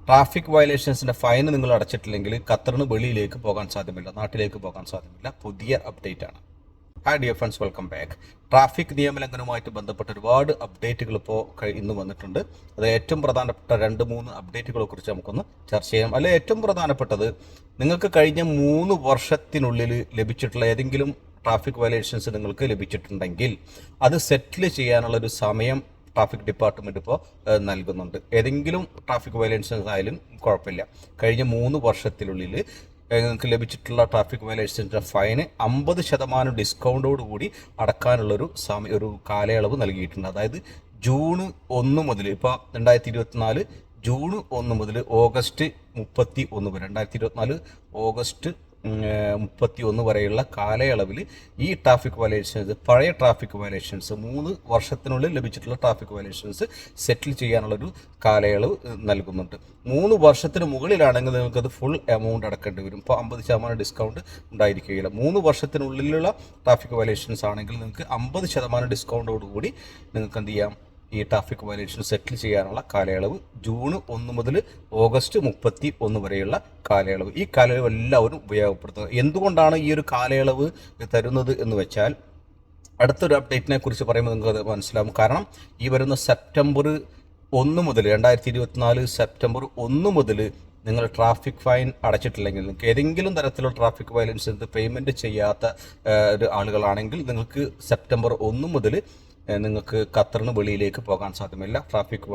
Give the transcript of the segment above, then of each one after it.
Traffic വയലേഷൻസിൻ്റെ fine നിങ്ങൾ അടച്ചിട്ടില്ലെങ്കിൽ ഖത്തറിന് വെളിയിലേക്ക് പോകാൻ സാധ്യമല്ല, നാട്ടിലേക്ക് പോകാൻ സാധ്യമല്ല. പുതിയ അപ്ഡേറ്റ് ആണ്. Hi dear friends, welcome back. Traffic നിയമലംഘനവുമായിട്ട് ബന്ധപ്പെട്ട ഒരുപാട് അപ്ഡേറ്റുകൾ ഇപ്പോൾ ഇന്ന് വന്നിട്ടുണ്ട്. അത് ഏറ്റവും പ്രധാനപ്പെട്ട 2-3 അപ്ഡേറ്റുകളെ കുറിച്ച് നമുക്കൊന്ന് ചർച്ച ചെയ്യാം. അതിൽ ഏറ്റവും പ്രധാനപ്പെട്ടത്, നിങ്ങൾക്ക് കഴിഞ്ഞ 3 വർഷത്തിനുള്ളിൽ ലഭിച്ചിട്ടുള്ള ഏതെങ്കിലും ട്രാഫിക് വയലേഷൻസ് നിങ്ങൾക്ക് ലഭിച്ചിട്ടുണ്ടെങ്കിൽ അത് സെറ്റിൽ ചെയ്യാനുള്ളൊരു സമയം ട്രാഫിക് ഡിപ്പാർട്ട്മെൻറ്റ് ഇപ്പോൾ നൽകുന്നുണ്ട്. ഏതെങ്കിലും ട്രാഫിക് വയലേഷൻസ് ആയാലും കുഴപ്പമില്ല. കഴിഞ്ഞ 3 വർഷത്തിനുള്ളിൽ നിങ്ങൾക്ക് ലഭിച്ചിട്ടുള്ള ട്രാഫിക് വയലേഷൻസിൻ്റെ ഫൈന് 50% ഡിസ്കൗണ്ടോട് കൂടി അടക്കാനുള്ളൊരു ഒരു കാലയളവ് നൽകിയിട്ടുണ്ട്. അതായത് ജൂൺ 1 മുതൽ, ഇപ്പോൾ 2024 ജൂൺ 1 മുതൽ ഓഗസ്റ്റ് 31 വരെ, 2024 ഓഗസ്റ്റ് 31 വരെയുള്ള കാലയളവിൽ ഈ ട്രാഫിക് വയലേഷൻസ്, പഴയ ട്രാഫിക് വയലേഷൻസ്, 3 വർഷത്തിനുള്ളിൽ ലഭിച്ചിട്ടുള്ള ട്രാഫിക് വയലേഷൻസ് സെറ്റിൽ ചെയ്യാനുള്ളൊരു കാലയളവ് നൽകുന്നുണ്ട്. 3 വർഷത്തിന് മുകളിലാണെങ്കിൽ നിങ്ങൾക്കത് ഫുൾ എമൗണ്ട് അടക്കേണ്ടി വരും. ഇപ്പോൾ 50% ഡിസ്കൗണ്ട് ഉണ്ടായിരിക്കുകയില്ല. 3 വർഷത്തിനുള്ളിലുള്ള ട്രാഫിക് വയലേഷൻസ് ആണെങ്കിൽ നിങ്ങൾക്ക് 50% ഡിസ്കൗണ്ടോടുകൂടി നിങ്ങൾക്ക് എന്ത് ചെയ്യാം, ഈ ട്രാഫിക് വയലേഷൻ സെറ്റിൽ ചെയ്യാനുള്ള കാലയളവ് ജൂൺ 1 മുതൽ ഓഗസ്റ്റ് 31 വരെയുള്ള കാലയളവ്. ഈ കാലയളവ് എല്ലാവരും ഉപയോഗപ്പെടുത്തുക. എന്തുകൊണ്ടാണ് ഈ ഒരു കാലയളവ് തരുന്നത് എന്ന് വെച്ചാൽ, അടുത്തൊരു അപ്ഡേറ്റിനെ കുറിച്ച് പറയുമ്പോൾ നിങ്ങൾക്ക് മനസ്സിലാവും. കാരണം ഈ വരുന്ന സെപ്റ്റംബർ 1 മുതൽ, 2024 സെപ്റ്റംബർ 1 മുതൽ നിങ്ങൾ ട്രാഫിക് ഫൈൻ അടച്ചിട്ടില്ലെങ്കിൽ, നിങ്ങൾക്ക് ഏതെങ്കിലും തരത്തിലുള്ള ട്രാഫിക് വയലൻസ് പേയ്മെൻറ്റ് ചെയ്യാത്ത ആളുകളാണെങ്കിൽ നിങ്ങൾക്ക് സെപ്റ്റംബർ 1 മുതൽ നിങ്ങൾക്ക് ഖത്തറിന് വെളിയിലേക്ക് പോകാൻ സാധ്യമല്ല. ട്രാഫിക്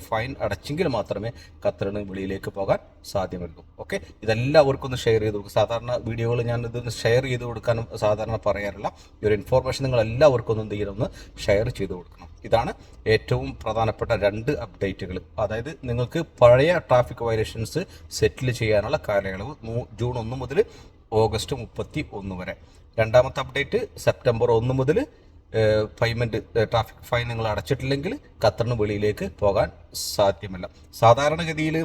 ഫൈൻ അടച്ചെങ്കിൽ മാത്രമേ ഖത്തറിന് വെളിയിലേക്ക് പോകാൻ സാധ്യമുള്ളൂ. ഓക്കെ, ഇതെല്ലാവർക്കും ഒന്ന് ഷെയർ ചെയ്ത് കൊടുക്കും. സാധാരണ വീഡിയോകൾ ഞാൻ ഇതൊന്ന് ഷെയർ ചെയ്ത് കൊടുക്കാനും സാധാരണ പറയാറില്ല. ഈ ഒരു ഇൻഫോർമേഷൻ നിങ്ങൾ എല്ലാവർക്കും ഒന്ന് എന്ത് ചെയ്യണം, ഒന്ന് ഷെയർ ചെയ്ത് കൊടുക്കണം. ഇതാണ് ഏറ്റവും പ്രധാനപ്പെട്ട 2 അപ്ഡേറ്റുകൾ. അതായത് നിങ്ങൾക്ക് പഴയ ട്രാഫിക് വയലേഷൻസ് സെറ്റിൽ ചെയ്യാനുള്ള കാലയളവ് ജൂൺ 1 മുതൽ ഓഗസ്റ്റ് 31 വരെ. രണ്ടാമത്തെ അപ്ഡേറ്റ്, സെപ്റ്റംബർ 1 മുതൽ പേയ്മെൻറ്റ് ട്രാഫിക് ഫൈൻ നിങ്ങൾ അടച്ചിട്ടില്ലെങ്കിൽ ഖത്തറിന് വെളിയിലേക്ക് പോകാൻ സാധ്യമല്ല. സാധാരണഗതിയിൽ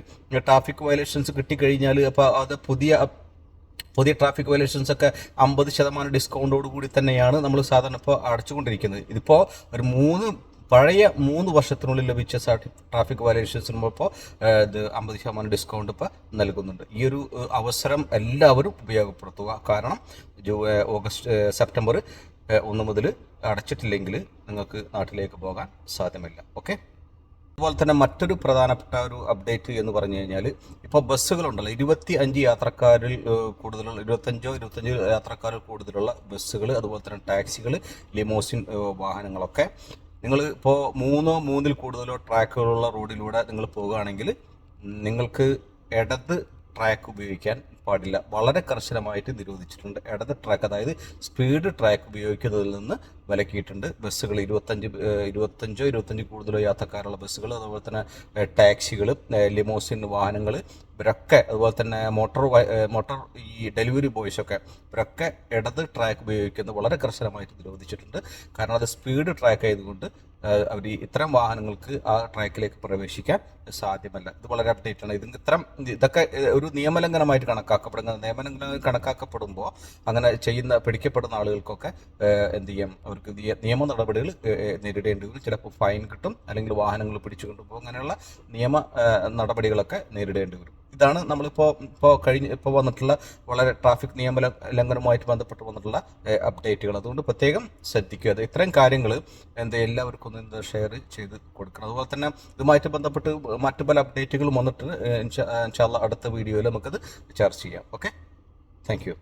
ട്രാഫിക് വയലേഷൻസ് കിട്ടിക്കഴിഞ്ഞാൽ അപ്പോൾ അത് പുതിയ ട്രാഫിക് വയലേഷൻസ് ഒക്കെ 50% ഡിസ്കൗണ്ടോട് കൂടി തന്നെയാണ് നമ്മൾ സാധാരണ ഇപ്പോൾ അടച്ചുകൊണ്ടിരിക്കുന്നത്. ഇതിപ്പോൾ ഒരു പഴയ 3 വർഷത്തിനുള്ളിൽ ലഭിച്ച ട്രാഫിക് വയലേഷൻസിന് ഇപ്പോൾ ഇത് 50% ഡിസ്കൗണ്ട് ഇപ്പോൾ നൽകുന്നുണ്ട്. ഈ ഒരു അവസരം എല്ലാവരും ഉപയോഗപ്പെടുത്തുക. കാരണം സെപ്റ്റംബർ 1 മുതൽ അടച്ചിട്ടില്ലെങ്കിൽ നിങ്ങൾക്ക് നാട്ടിലേക്ക് പോകാൻ സാധ്യമല്ല. ഓക്കെ, അതുപോലെ തന്നെ മറ്റൊരു പ്രധാനപ്പെട്ട ഒരു അപ്ഡേറ്റ് എന്ന് പറഞ്ഞു കഴിഞ്ഞാൽ, ഇപ്പോൾ ബസ്സുകളുണ്ടല്ലോ, 25 യാത്രക്കാരിൽ കൂടുതലുള്ള 25 യാത്രക്കാരിൽ കൂടുതലുള്ള ബസ്സുകൾ, അതുപോലെ തന്നെ ടാക്സികൾ, ലിമോസിൻ വാഹനങ്ങളൊക്കെ നിങ്ങൾ ഇപ്പോൾ 3-3 കൂടുതലോ ട്രാക്കുകളുള്ള റോഡിലൂടെ നിങ്ങൾ പോകുകയാണെങ്കിൽ നിങ്ങൾക്ക് ഇടത് ട്രാക്ക് ഉപയോഗിക്കാൻ പാടില്ല. വളരെ കർശനമായിട്ട് നിരോധിച്ചിട്ടുണ്ട്. ഇടത് ട്രാക്ക്, അതായത് സ്പീഡ് ട്രാക്ക് ഉപയോഗിക്കുന്നതിൽ നിന്ന് വിലക്കിയിട്ടുണ്ട്. ബസ്സുകൾ 25 കൂടുതലോ യാത്രക്കാരുള്ള ബസ്സുകൾ, അതുപോലെ തന്നെ ടാക്സികൾ, ലിമോസിൻ വാഹനങ്ങൾ, ഇവരൊക്കെ, അതുപോലെ തന്നെ മോട്ടോർ ഈ ഡെലിവറി ബോയ്സൊക്കെ, ഇവരൊക്കെ ഇടത് ട്രാക്ക് ഉപയോഗിക്കുന്നത് വളരെ കർശനമായിട്ട് നിരോധിച്ചിട്ടുണ്ട്. കാരണം അത് സ്പീഡ് ട്രാക്ക് ആയതുകൊണ്ട് അവർ ഇത്തരം വാഹനങ്ങൾക്ക് ആ ട്രാക്കിലേക്ക് പ്രവേശിക്കാൻ സാധ്യമല്ല. ഇത് വളരെ അപ്ഡേറ്റ് ആണ്. ഇതൊക്കെ ഒരു നിയമലംഘനമായിട്ട് നിയമലംഘനം കണക്കാക്കപ്പെടുമ്പോൾ അങ്ങനെ പിടിക്കപ്പെടുന്ന ആളുകൾക്കൊക്കെ എന്ത് ചെയ്യാം, അവർക്ക് നിയമ നടപടികൾ നേരിടേണ്ടി വരും. ചിലപ്പോൾ ഫൈൻ കിട്ടും, അല്ലെങ്കിൽ വാഹനങ്ങൾ പിടിച്ചു കൊണ്ടുപോകും. അങ്ങനെയുള്ള നിയമ നടപടികളൊക്കെ നേരിടേണ്ടി വരും. ഇതാണ് ഇപ്പോൾ വന്നിട്ടുള്ള വളരെ ട്രാഫിക് നിയമ ലംഘനവുമായിട്ട് ബന്ധപ്പെട്ട് വന്നിട്ടുള്ള അപ്ഡേറ്റുകൾ. അതുകൊണ്ട് പ്രത്യേകം ശ്രദ്ധിക്കുക. ഇത്തരം കാര്യങ്ങൾ എല്ലാവർക്കും ഒന്ന് ഷെയർ ചെയ്ത് കൊടുക്കണം. അതുപോലെ തന്നെ ഇതുമായിട്ട് ബന്ധപ്പെട്ട് മറ്റു പല അപ്ഡേറ്റുകളും വന്നിട്ട് ഇൻഷാ അല്ലാഹ് അടുത്ത വീഡിയോയിൽ നമുക്കത് ചർച്ച ചെയ്യാം. Okay, thank you.